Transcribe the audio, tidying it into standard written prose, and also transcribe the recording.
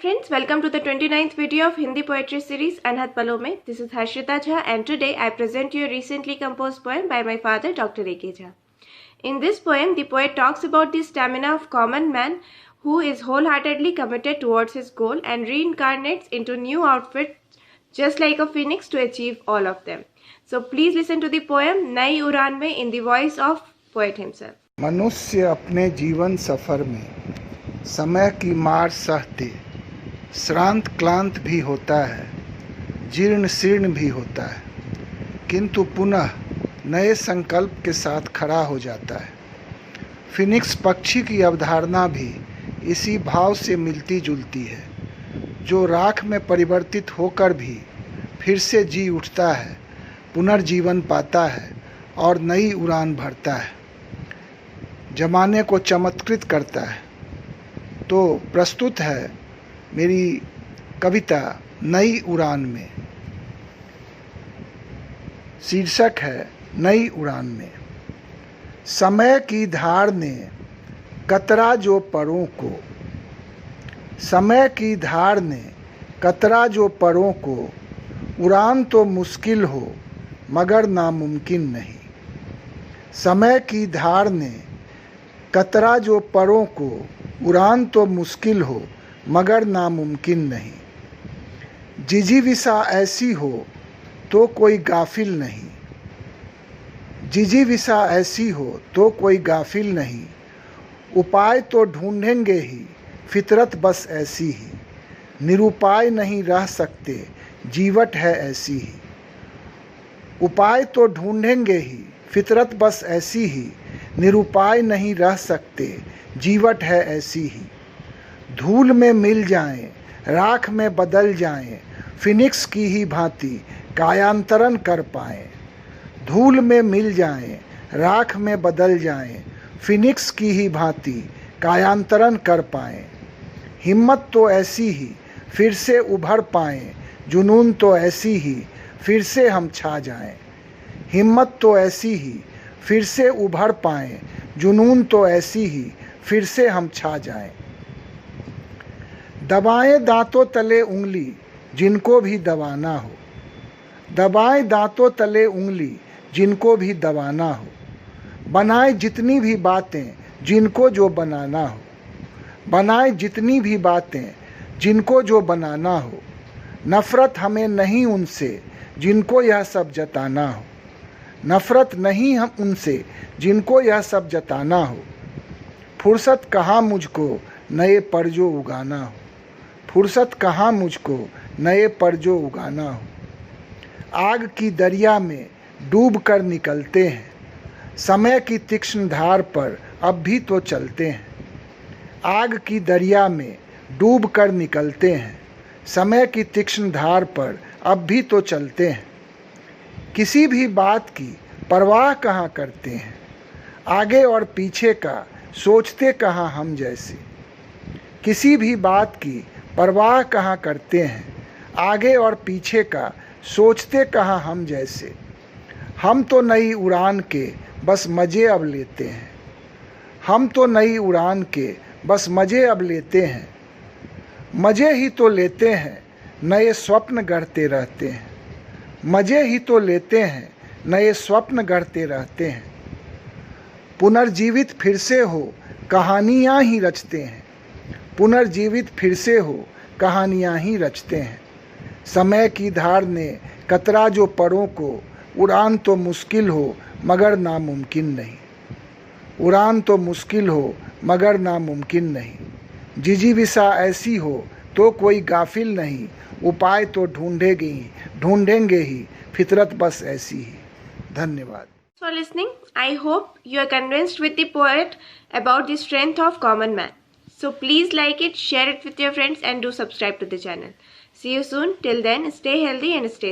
friends, welcome to the 29th video of Hindi poetry series Anhat Palo Mein. This is Harshita Jha and today I present you a recently composed poem by my father Dr. A.K. Jha. In this poem, the poet talks about the stamina of common man who is wholeheartedly committed towards his goal and reincarnates into new outfits just like a phoenix to achieve all of them. So please listen to the poem Nai Uran Mein in the voice of poet himself. मनुष्य अपने जीवन सफर में समय की मार सहते श्रांत क्लांत भी होता है, जीर्ण शीर्ण भी होता है, किंतु पुनः नए संकल्प के साथ खड़ा हो जाता है। फिनिक्स पक्षी की अवधारणा भी इसी भाव से मिलती जुलती है, जो राख में परिवर्तित होकर भी फिर से जी उठता है, पुनर्जीवन पाता है और नई उड़ान भरता है, जमाने को चमत्कृत करता है। तो प्रस्तुत है मेरी कविता नई उड़ान में। शीर्षक है नई उड़ान में। समय की धार ने कतरा जो परों को, समय की धार ने कतरा जो परों को, उड़ान तो मुश्किल हो मगर नामुमकिन नहीं। समय की धार ने कतरा जो परों को, उड़ान तो मुश्किल हो मगर नामुमकिन नहीं। जिजीविसा ऐसी हो तो कोई गाफिल नहीं, जिजीविसा ऐसी हो तो कोई गाफिल नहीं। उपाय तो ढूंढेंगे ही, फितरत बस ऐसी ही, निरुपाय नहीं रह सकते, जीवट है ऐसी ही। उपाय तो ढूंढेंगे ही, फितरत बस ऐसी ही, निरुपाय नहीं रह सकते, जीवट है ऐसी ही। धूल में मिल जाएं, राख में बदल जाएं, फिनिक्स की ही भांति कायांतरण कर पाएं। धूल में मिल जाएं, राख में बदल जाएं, फिनिक्स की ही भांति कायांतरण कर पाएं। हिम्मत तो ऐसी ही फिर से उभर पाएं, जुनून तो ऐसी ही फिर से हम छा जाएं। हिम्मत तो ऐसी ही फिर से उभर पाएं, जुनून तो ऐसी ही फिर से हम छा जाएं। दबाएं दांतों तले उंगली जिनको भी दबाना हो, दबाएं दांतों तले उंगली जिनको भी दबाना हो। बनाएं जितनी भी बातें जिनको जो बनाना हो, बनाएं जितनी भी बातें जिनको जो बनाना हो। नफ़रत हमें नहीं उनसे जिनको यह सब जताना हो, नफ़रत नहीं हम उनसे जिनको यह सब जताना हो। फुर्सत कहाँ मुझको नए परजो उगाना हो, फुर्सत कहाँ मुझको नए परजो उगाना हो। आग की दरिया में डूब कर निकलते हैं, समय की तीक्ष्ण धार पर अब भी तो चलते हैं। आग की दरिया में डूब कर निकलते हैं, समय की तीक्ष्ण धार पर अब भी तो चलते हैं। किसी भी बात की परवाह कहाँ करते हैं, आगे और पीछे का सोचते कहाँ हम जैसे। किसी भी बात की परवाह कहाँ करते हैं, आगे और पीछे का सोचते कहाँ हम जैसे। हम तो नई उड़ान के बस मज़े अब लेते हैं, हम तो नई उड़ान के बस मज़े अब लेते हैं। मज़े ही तो लेते हैं, नए स्वप्न गढ़ते रहते हैं, मज़े ही तो लेते हैं, नए स्वप्न गढ़ते रहते हैं। पुनर्जीवित फिर से हो कहानियाँ ही रचते हैं, पुनर्जीवित फिर से हो कहानियाँ ही रचते हैं। समय की धार ने कतरा जो परों को, उड़ान तो मुश्किल हो मगर नामुमकिन नहीं। उड़ान तो मुश्किल हो मगर नामुमकिन नहीं। जिजीविसा ऐसी हो तो कोई गाफिल नहीं। उपाय तो ढूंढेंगे ही, फितरत बस ऐसी ही। धन्यवाद। For listening, I hope you are convinced with the poet about the strength of common man. So please like it, share it with your friends and do subscribe to the channel. See you soon. Till then, stay healthy and stay safe.